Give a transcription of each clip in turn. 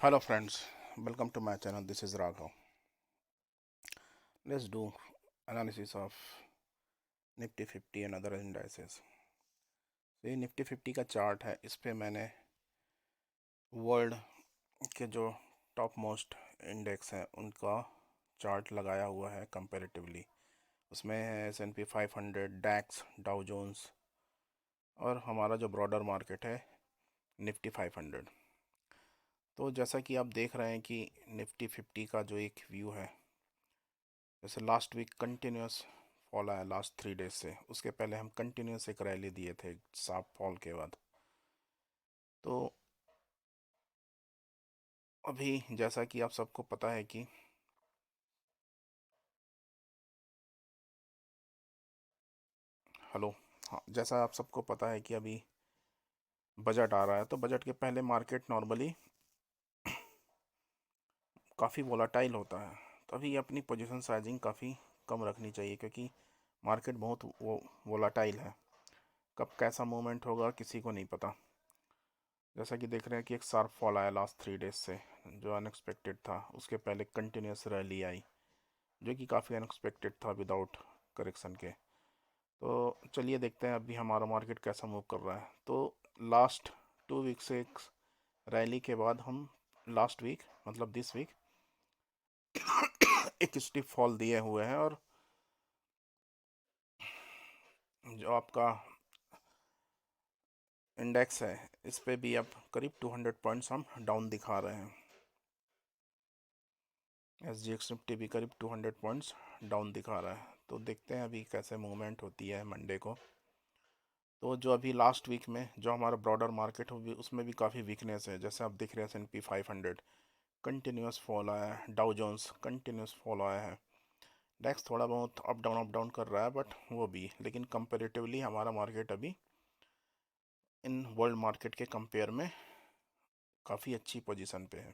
Hello friends, welcome to my channel. This is Raghav. Let's do analysis of Nifty 50 and other indices. तो ये Nifty 50 का chart है। इस पे मैंने वर्ल्ड के जो टॉप मोस्ट इंडेक्स हैं उनका चार्ट लगाया हुआ है कंपैरेटिवली। उसमें है S&P 500, डैक्स, डाउ जोन्स और हमारा जो ब्रॉडर मार्केट है निफ्टी 500। तो जैसा कि आप देख रहे हैं कि निफ्टी 50 का जो एक व्यू है, जैसे लास्ट वीक कंटिन्यूस फॉल आया लास्ट 3 डेज से। उसके पहले हम कंटिन्यूस एक रैली दिए थे शार्प फॉल के बाद। तो अभी जैसा कि आप सबको पता है कि हेलो, हाँ, जैसा आप सबको पता है कि अभी बजट आ रहा है। तो बजट के पहले मार्केट नॉर्मली काफ़ी वोलाटाइल होता है। तो अभी अपनी पोजीशन साइजिंग काफ़ी कम रखनी चाहिए, क्योंकि मार्केट बहुत वोलाटाइल है। कब कैसा मूवमेंट होगा किसी को नहीं पता। जैसा कि देख रहे हैं कि एक शार्प फॉल आया लास्ट 3 डेज से, जो अनएक्सपेक्टेड था। उसके पहले कंटिन्यूस रैली आई, जो कि काफ़ी अनएक्सपेक्टेड था विदाउट करेक्शन के। तो चलिए देखते हैं अभी हमारा मार्केट कैसा मूव कर रहा है। तो लास्ट 2 वीक से एक रैली के बाद हम लास्ट वीक मतलब दिस वीक एक स्टिफ फॉल दिए हुए हैं। और जो आपका इंडेक्स है इस पे भी अब करीब 200 पॉइंट्स हम डाउन दिखा रहे हैं। SGX निफ्टी भी करीब 200 पॉइंट्स डाउन दिखा रहा है। तो देखते हैं अभी कैसे मूवमेंट होती है मंडे को। तो जो अभी लास्ट वीक में जो हमारा ब्रॉडर मार्केट हो भी, उसमें भी काफ़ी वीकनेस है। जैसे आप दिख रहे हैं S&P 500 कंटिन्यूस फॉल आया है, डाउ जोन्स कंटिन्यूस फॉल आया है, डैक्स थोड़ा बहुत अप डाउन कर रहा है, बट वो भी, लेकिन कंपेरेटिवली हमारा मार्केट अभी इन वर्ल्ड मार्केट के कंपेयर में काफ़ी अच्छी पोजीशन पे है।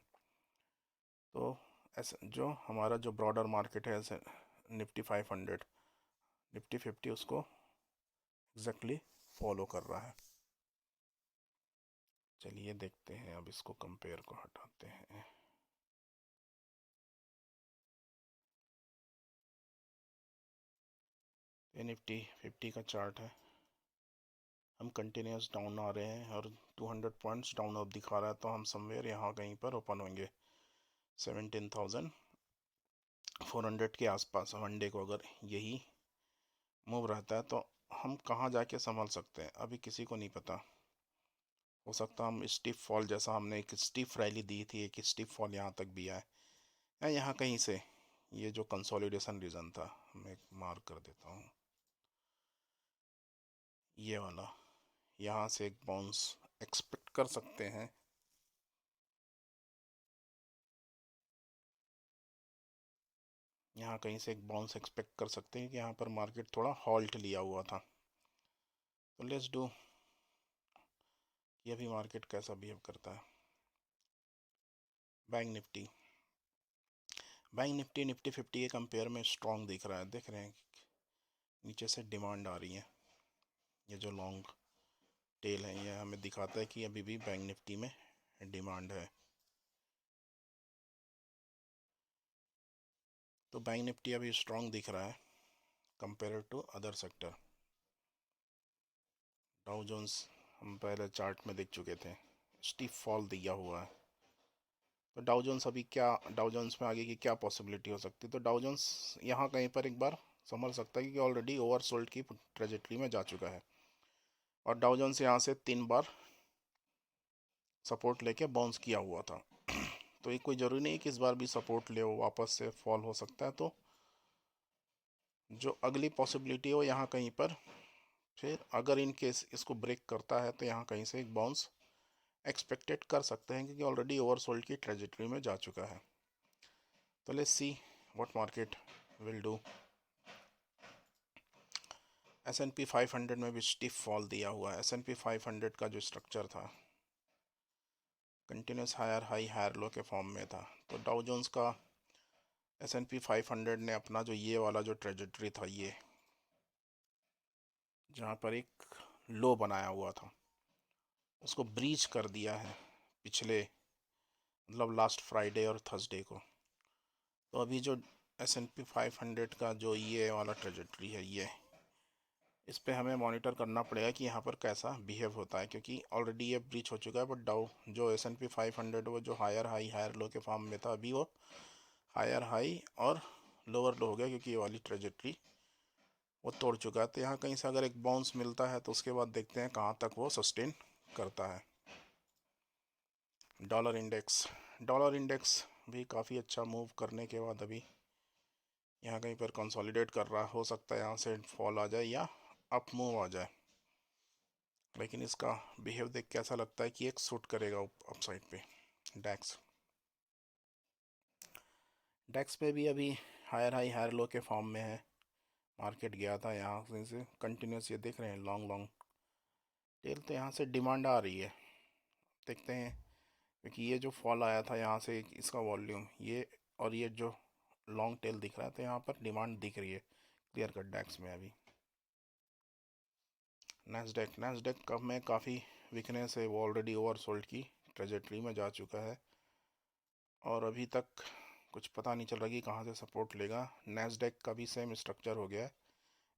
तो ऐसा जो हमारा जो ब्रॉडर मार्केट है ऐसे निफ्टी 500, निफ्टी 50 उसको एग्जैक्टली फॉलो कर रहा है। चलिए देखते हैं, अब इसको कंपेयर को हटाते हैं। ये निफ्टी 50 का चार्ट है। हम कंटिन्यूस डाउन आ रहे हैं और 200 पॉइंट्स डाउन अब दिखा रहा है। तो हम समवेयर यहाँ कहीं पर ओपन होंगे 17,400 के आसपास। वनडे को अगर यही मूव रहता है तो हम कहाँ जाके संभल सकते हैं अभी किसी को नहीं पता। हो सकता हम स्टिफ फॉल, जैसा हमने एक स्टिफ रैली दी थी, एक स्टिफ फॉल यहाँ तक भी आए, या यहाँ कहीं से ये जो कंसोलिडेशन रीजन था, मैं मार्क कर देता हूँ, ये वाला, यहाँ से एक बाउंस एक्सपेक्ट कर सकते हैं। यहाँ कहीं से एक बाउंस एक्सपेक्ट कर सकते हैं कि यहाँ पर मार्केट थोड़ा हॉल्ट लिया हुआ था। तो लेट्स डू ये भी मार्केट कैसा बिहेव करता है। Bank Nifty, bank Nifty Nifty 50 के कंपेयर में स्ट्रॉन्ग दिख रहा है। देख रहे हैं नीचे से डिमांड आ रही है। ये जो लॉन्ग टेल है ये हमें दिखाता है कि अभी भी बैंक निफ्टी में डिमांड है। तो बैंक निफ्टी अभी स्ट्रॉन्ग दिख रहा है compare to other sector. Dow Jones हम पहले चार्ट में देख चुके थे, स्टीफ फॉल दिया हुआ है। तो डाउ जोन्स अभी क्या, डाउ जोन्स में आगे की क्या पॉसिबिलिटी हो सकती है। तो डाउ जोन्स यहाँ कहीं पर एक बार संभल सकता है, क्योंकि ऑलरेडी ओवरसोल्ड की ट्रेजेक्टरी में जा चुका है। और डाउ जोन्स यहाँ से 3 बार सपोर्ट लेके बाउंस किया हुआ था। तो ये कोई ज़रूरी नहीं है कि इस बार भी सपोर्ट ले, वापस से फॉल हो सकता है। तो जो अगली पॉसिबिलिटी हो यहाँ कहीं पर, फिर अगर इन केस इसको ब्रेक करता है तो यहाँ कहीं से एक बाउंस एक्सपेक्टेड कर सकते हैं, क्योंकि ऑलरेडी ओवरसोल्ड की ट्रेजेक्टरी में जा चुका है। तो let's see what market will do. S&P 500 में भी स्टिफ फॉल दिया हुआ है। S&P 500 का जो स्ट्रक्चर था continuous higher high higher low के फॉर्म में था। तो डाउ जोन्स का S&P 500 ने अपना जो ये वाला जो ट्रेजेक्टरी था, ये जहाँ पर एक लो बनाया हुआ था, उसको ब्रीच कर दिया है पिछले मतलब लास्ट फ्राइडे और थर्सडे को। तो अभी जो S&P 500 का जो ये वाला ट्रेजेक्ट्री है, ये इस पे हमें मॉनिटर करना पड़ेगा कि यहाँ पर कैसा बिहेव होता है, क्योंकि ऑलरेडी ये ब्रीच हो चुका है। बट डाउ जो S&P 500 वो जो हायर हाई हायर लो के फॉर्म में था, अभी वो हायर हाई और लोअर लो हो गया, क्योंकि ये वाली ट्रेजेक्ट्री वो तोड़ चुका है। तो यहाँ कहीं से अगर एक बाउंस मिलता है तो उसके बाद देखते हैं कहाँ तक वो सस्टेन करता है। डॉलर इंडेक्स भी काफ़ी अच्छा मूव करने के बाद अभी यहाँ कहीं पर कंसोलिडेट कर रहा, हो सकता है यहाँ से फॉल आ जाए या अप मूव आ जाए। लेकिन इसका बिहेव देख के ऐसा लगता है कि एक सूट करेगा अप साइड पे। डैक्स डैक्स पे भी अभी हायर हाई हायर लो के फॉर्म में है। मार्केट गया था यहाँ से कंटिन्यूस, ये देख रहे हैं लॉन्ग लॉन्ग टेल, तो यहाँ से डिमांड आ रही है। देखते हैं, क्योंकि ये जो फॉल आया था यहाँ से, इसका वॉल्यूम ये और ये जो लॉन्ग टेल दिख रहा है, तो यहाँ पर डिमांड दिख रही है क्लियर कट डैक्स में अभी। नेस्डेक कब में काफ़ी वीकनेस है, वो ऑलरेडी ओवरसोल्ड की ट्रेजेक्ट्री में जा चुका है और अभी तक कुछ पता नहीं चल रहा कि कहाँ से सपोर्ट लेगा। नेस्डेक का भी सेम स्ट्रक्चर हो गया है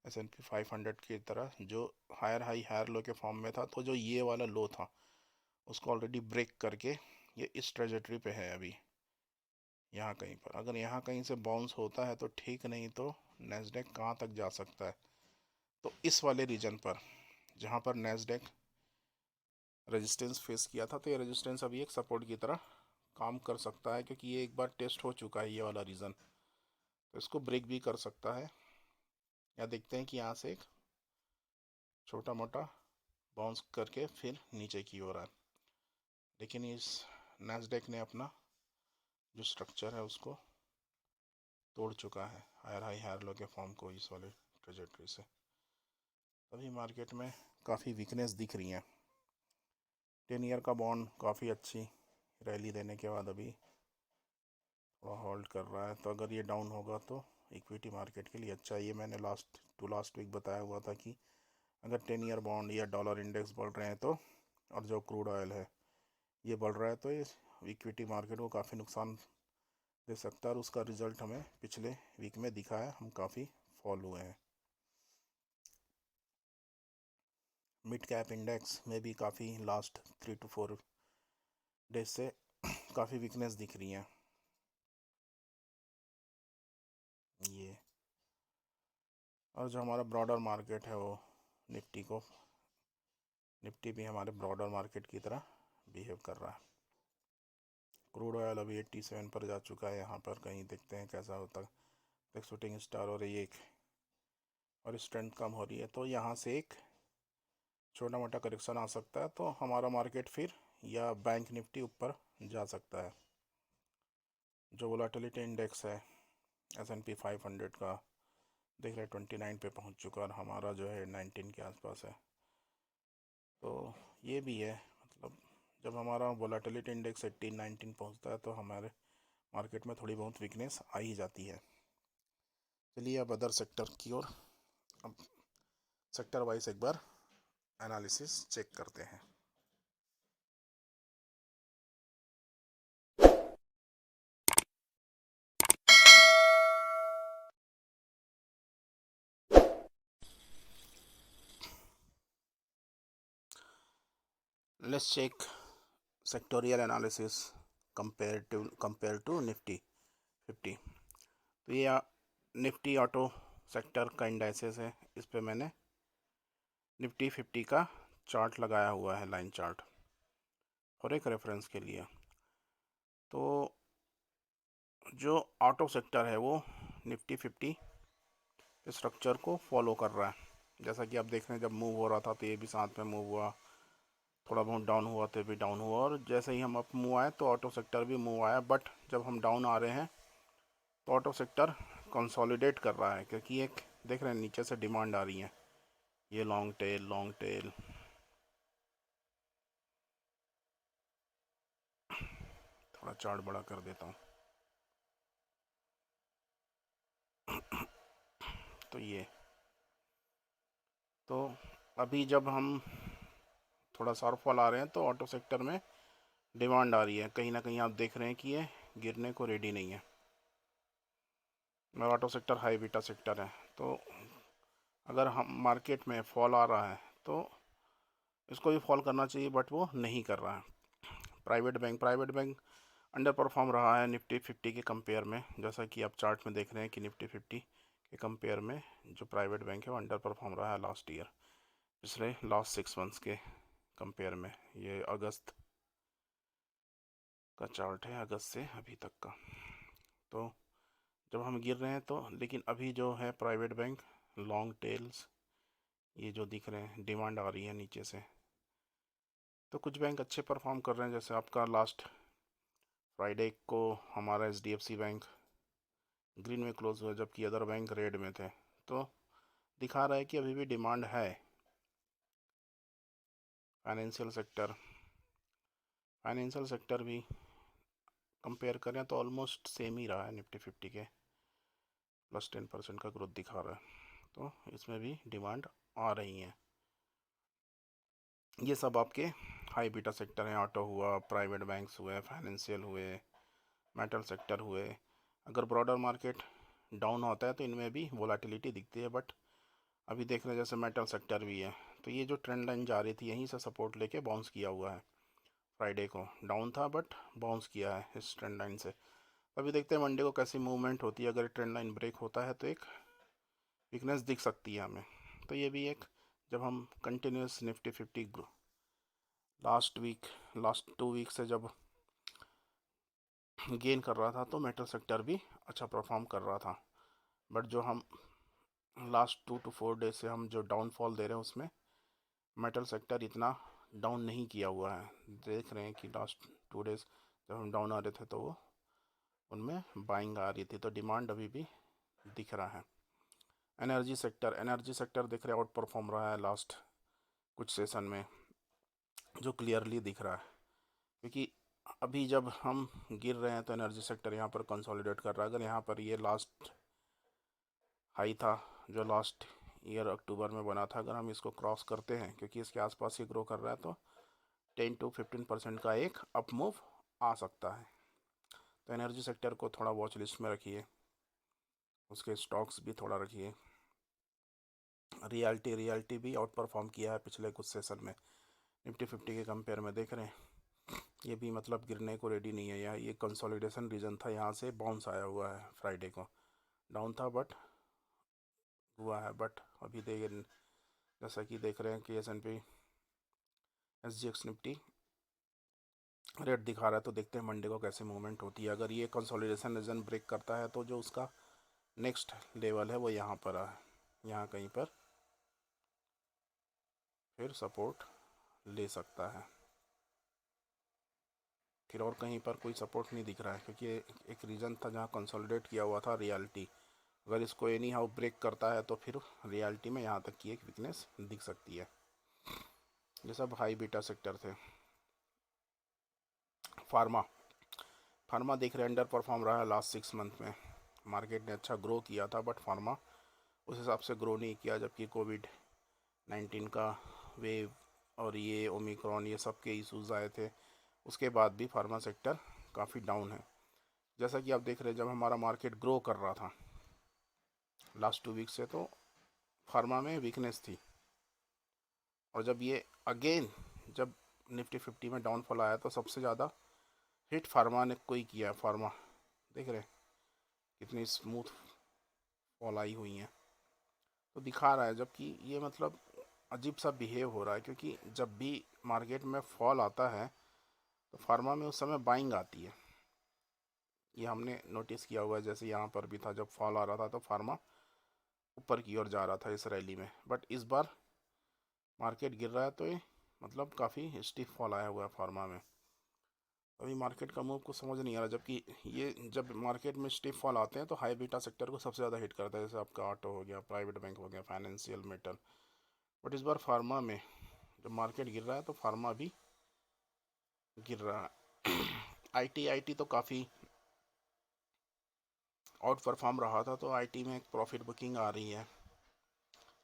S&P 500 की तरह, जो हायर हाई हायर लो के फॉर्म में था। तो जो ये वाला लो था उसको ऑलरेडी ब्रेक करके ये इस ट्रेजेक्ट्री पे है अभी। यहाँ कहीं पर अगर यहाँ कहीं से बाउंस होता है तो ठीक, नहीं तो नेस्डेक कहाँ तक जा सकता है, तो इस वाले रीजन पर जहाँ पर नेस्डेक रेजिस्टेंस फेस किया था, तो ये रेजिस्टेंस अभी एक सपोर्ट की तरह काम कर सकता है, क्योंकि ये एक बार टेस्ट हो चुका है ये वाला रीजन। तो इसको ब्रेक भी कर सकता है, या देखते हैं कि यहाँ से एक छोटा मोटा बाउंस करके फिर नीचे की ओर आए। लेकिन इस नेस्डेक ने अपना जो स्ट्रक्चर है उसको तोड़ चुका है, हायर हाई हायर लो के फॉर्म को, इस वाले ट्रेजेक्ट्री से। अभी मार्केट में काफ़ी वीकनेस दिख रही है। 10 ईयर का बॉन्ड काफ़ी अच्छी रैली देने के बाद अभी थोड़ा होल्ड कर रहा है। तो अगर ये डाउन होगा तो इक्विटी मार्केट के लिए अच्छा है। ये मैंने लास्ट वीक बताया हुआ था कि अगर 10 ईयर बॉन्ड या डॉलर इंडेक्स बढ़ रहे हैं तो, और जो क्रूड ऑयल है ये बढ़ रहा है, तो ये इक्विटी मार्केट को काफ़ी नुकसान दे सकता है। और उसका रिजल्ट हमें पिछले वीक में दिखा है, हम काफ़ी फॉल हुए हैं। मिड कैप इंडेक्स में भी काफ़ी लास्ट 3 to 4 डेज से काफ़ी वीकनेस दिख रही है। ये और जो हमारा ब्रॉडर मार्केट है वो निफ्टी भी हमारे ब्रॉडर मार्केट की तरह बिहेव कर रहा है। क्रूड ऑयल अभी 87 पर जा चुका है। यहाँ पर कहीं देखते हैं कैसा होता है। एक शूटिंग स्टार और एक और स्ट्रेंथ कम हो रही है, तो यहाँ से एक छोटा मोटा करेक्शन आ सकता है, तो हमारा मार्केट फिर या बैंक निफ्टी ऊपर जा सकता है। जो वोलेटिलिटी इंडेक्स है S&P 500 का, देख रहे 29 पे पहुंच चुका और हमारा जो है 19 के आसपास है। तो ये भी है, मतलब जब हमारा वोलेटिलिटी इंडेक्स 18-19 पहुंचता है तो हमारे मार्केट में थोड़ी बहुत वीकनेस आ ही जाती है। चलिए अब अदर सेक्टर की ओर, अब सेक्टर वाइज एक बार एनालिसिस चेक करते हैं। Let's check sectorial analysis compare to Nifty 50। तो ये निफ्टी ऑटो सेक्टर का इंडाइसेस है। इस पे मैंने निफ्टी 50 का चार्ट लगाया हुआ है, लाइन चार्ट, और एक रेफरेंस के लिए। तो जो ऑटो सेक्टर है वो निफ्टी 50 स्ट्रक्चर को फॉलो कर रहा है। जैसा कि आप देख रहे हैं, जब मूव हो रहा था तो ये भी साथ में मूव हुआ, थोड़ा बहुत डाउन हुआ तो भी डाउन हुआ, और जैसे ही हम अप मूव आए तो ऑटो सेक्टर भी मूव आया। बट जब हम डाउन आ रहे हैं तो ऑटो सेक्टर कंसोलिडेट कर रहा है, क्योंकि एक देख रहे हैं नीचे से डिमांड आ रही है, ये लॉन्ग टेल। थोड़ा चार्ट बड़ा कर देता हूँ। तो ये, तो अभी जब हम थोड़ा सा फॉल आ रहे हैं तो ऑटो सेक्टर में डिमांड आ रही है, कहीं ना कहीं आप देख रहे हैं कि ये गिरने को रेडी नहीं है। और auto sector high beta sector है, तो अगर हम मार्केट में फॉल आ रहा है तो इसको भी फॉल करना चाहिए, बट वो नहीं कर रहा है। प्राइवेट बैंक अंडर परफॉर्म रहा है निफ्टी 50 के कंपेयर में, जैसा कि आप चार्ट में देख रहे हैं कि निफ्टी 50 के कंपेयर में जो प्राइवेट बैंक है वो अंडर परफॉर्म रहा है लास्ट ईयर, पिछले लास्ट 6 मंथ्स के कंपेयर में। ये अगस्त का चार्ट है, अगस्त से अभी तक का। तो जब हम गिर रहे हैं तो, लेकिन अभी जो है प्राइवेट बैंक लॉन्ग टेल्स ये जो दिख रहे हैं, डिमांड आ रही है नीचे से, तो कुछ बैंक अच्छे परफॉर्म कर रहे हैं। जैसे आपका लास्ट फ्राइडे को हमारा HDFC बैंक ग्रीन में क्लोज हुआ, जबकि अदर बैंक रेड में थे, तो दिखा रहा है कि अभी भी डिमांड है। फाइनेंशियल सेक्टर भी कंपेयर करें तो ऑलमोस्ट सेम ही रहा है, निफ्टी 50 के +10% का ग्रोथ दिखा रहा है, तो इसमें भी डिमांड आ रही है। ये सब आपके हाई बीटा सेक्टर हैं, ऑटो हुआ, प्राइवेट बैंक्स हुए, फाइनेंशियल हुए, मेटल सेक्टर हुए। अगर ब्रॉडर मार्केट डाउन होता है तो इनमें भी वोलेटिलिटी दिखती है, बट अभी देख रहे हैं जैसे मेटल सेक्टर भी है, तो ये जो ट्रेंड लाइन जा रही थी यहीं से सपोर्ट लेके बाउंस किया हुआ है। फ्राइडे को डाउन था बट बाउंस किया है इस ट्रेंड लाइन से। अभी देखते हैं मंडे को कैसी मूवमेंट होती है। अगर ट्रेंड लाइन ब्रेक होता है तो एक वीकनेस दिख सकती है हमें। तो ये भी एक, जब हम कंटिन्यूस निफ्टी 50 लास्ट 2 वीक से जब गेन कर रहा था तो मेटल सेक्टर भी अच्छा परफॉर्म कर रहा था। बट जो हम लास्ट 2 to 4 डेज से हम जो डाउनफॉल दे रहे हैं उसमें मेटल सेक्टर इतना डाउन नहीं किया हुआ है। देख रहे हैं कि लास्ट 2 डेज जब हम डाउन आ रहे थे तो वो उनमें बाइंग आ रही थी, तो डिमांड अभी भी दिख रहा है। एनर्जी सेक्टर दिख रहा है आउट परफॉर्म रहा है लास्ट कुछ सेशन में, जो क्लियरली दिख रहा है। क्योंकि अभी जब हम गिर रहे हैं तो एनर्जी सेक्टर यहाँ पर कंसोलिडेट कर रहा है। अगर यहाँ पर ये लास्ट हाई था जो लास्ट ईयर अक्टूबर में बना था, अगर हम इसको क्रॉस करते हैं, क्योंकि इसके आसपास ही ग्रो कर रहा है, तो 10 to 15% का एक अप मूव आ सकता है। तो एनर्जी सेक्टर को थोड़ा वॉच लिस्ट में रखिए, उसके स्टॉक्स भी थोड़ा रखिए। रियल्टी भी आउट परफॉर्म किया है पिछले कुछ सेशन में, निफ्टी 50 के कंपेयर में देख रहे हैं। ये भी मतलब गिरने को रेडी नहीं है, यहाँ ये कंसोलिडेशन रीजन था, यहाँ से बाउंस आया हुआ है। फ्राइडे को डाउन था बट हुआ है। बट अभी जैसा कि देख रहे हैं कि S&P SGX निफ्टी रेट दिखा रहा है, तो देखते हैं मंडे को कैसे मूवमेंट होती है। अगर ये कंसोलिडेशन रीजन ब्रेक करता है तो जो उसका नेक्स्ट लेवल है वो यहाँ पर है, यहाँ कहीं पर फिर सपोर्ट ले सकता है। फिर और कहीं पर कोई सपोर्ट नहीं दिख रहा है, क्योंकि एक रीजन था जहाँ कंसोलिडेट किया हुआ था रियल्टी। अगर इसको एनी हाउ ब्रेक करता है तो फिर रियल्टी में यहाँ तक की एक वीकनेस दिख सकती है। ये सब हाई बीटा सेक्टर थे। फार्मा देख रहे अंडर परफॉर्म रहा है लास्ट 6 मंथ में। मार्केट ने अच्छा ग्रो किया था बट फार्मा उस हिसाब से ग्रो नहीं किया, जबकि कोविड-19 का वेव और ये ओमिक्रॉन ये सब के इशूज़ आए थे, उसके बाद भी फार्मा सेक्टर काफ़ी डाउन है। जैसा कि आप देख रहे हैं, जब हमारा मार्केट ग्रो कर रहा था लास्ट 2 वीक से, तो फार्मा में वीकनेस थी। और जब ये अगेन जब निफ्टी 50 में डाउनफॉल आया तो सबसे ज़्यादा हिट फार्मा ने कोई किया। फार्मा देख रहे हैं कितनी स्मूथ फॉल आई हुई हैं, तो दिखा रहा है। जबकि ये मतलब अजीब सा बिहेव हो रहा है, क्योंकि जब भी मार्केट में फॉल आता है तो फार्मा में उस समय बाइंग आती है। ये हमने नोटिस किया हुआ है। जैसे यहाँ पर भी था, जब फॉल आ रहा था तो फार्मा ऊपर की ओर जा रहा था इस रैली में। बट इस बार मार्केट गिर रहा है तो ये मतलब काफ़ी स्टिफ फॉल आया हुआ है फार्मा में। अभी मार्केट का मूव को समझ नहीं आ रहा, जबकि ये जब मार्केट में स्टिफ फॉल आते हैं तो हाई बीटा सेक्टर को सबसे ज़्यादा हिट करता है। जैसे आपका ऑटो हो गया, प्राइवेट बैंक हो गया, फाइनेंशियल, मेटल। बट इस बार फार्मा में जब मार्केट गिर रहा है तो फार्मा भी गिर रहा है। आईटी तो काफ़ी आउट परफॉर्म रहा था, तो आईटी में एक प्रॉफिट बुकिंग आ रही है।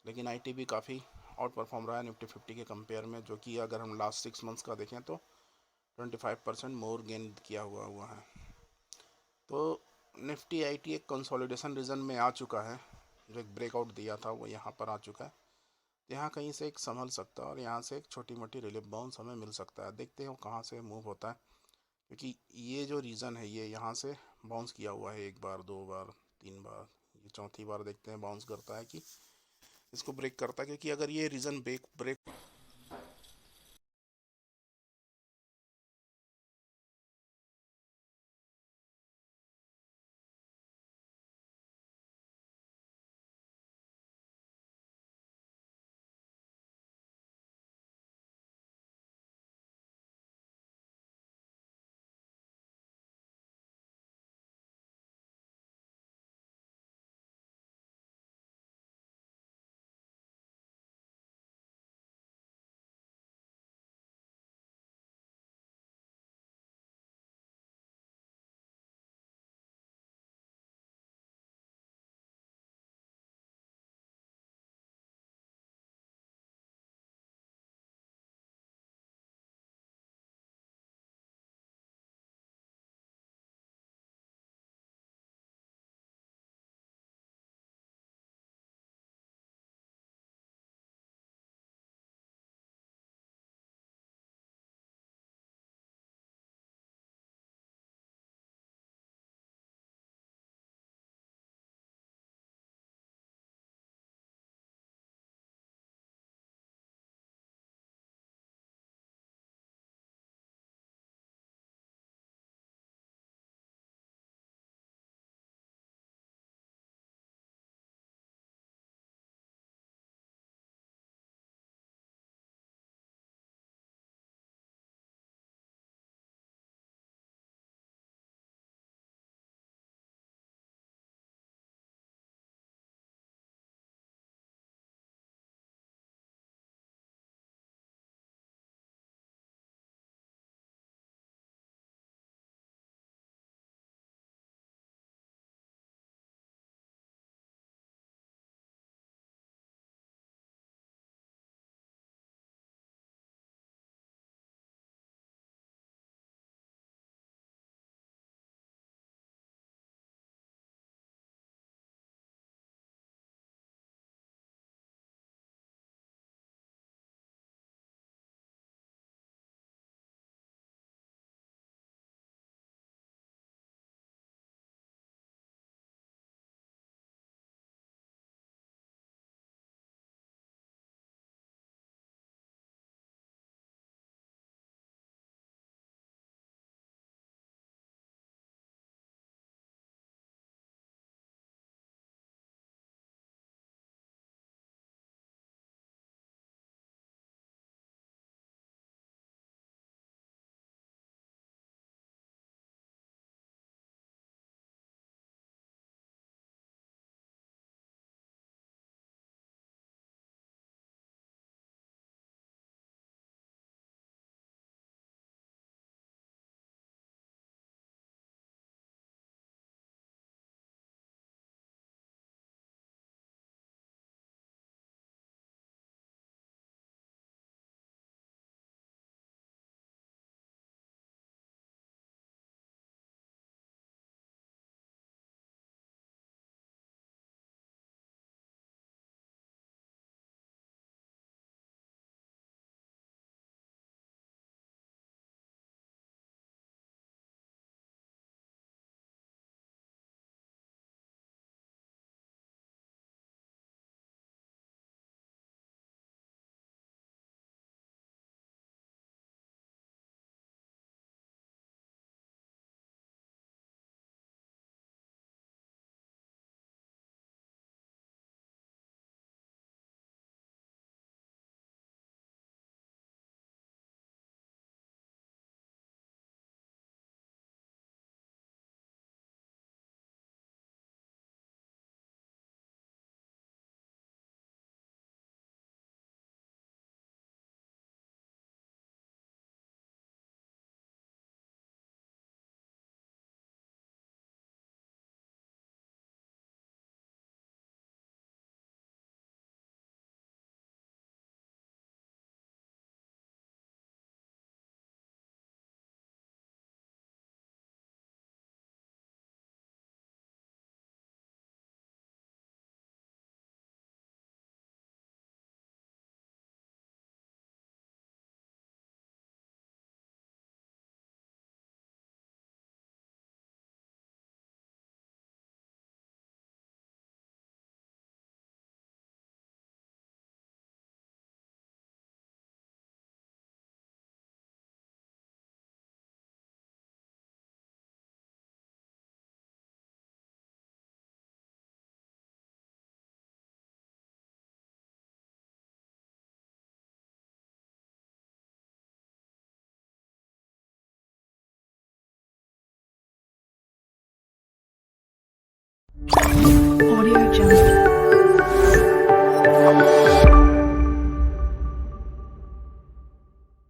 लेकिन आईटी भी काफ़ी आउट परफॉर्म रहा है निफ्टी 50 के कंपेयर में, जो कि अगर हम लास्ट 6 मंथ्स का देखें तो 25% मोर गेन किया हुआ है। तो निफ्टी आईटी एक कंसोलिडेशन रीजन में आ चुका है, जो एक ब्रेकआउट दिया था वो यहाँ पर आ चुका है। यहाँ कहीं से एक संभल सकता है और यहाँ से एक छोटी मोटी रिलीफ बाउंस हमें मिल सकता है। देखते हैं वो कहाँ से मूव होता है, क्योंकि ये जो रीज़न है ये यहाँ से बाउंस किया हुआ है, एक बार, दो बार, तीन बार, ये चौथी बार देखते हैं बाउंस करता है कि इसको ब्रेक करता है। क्योंकि अगर ये रीज़न ब्रेक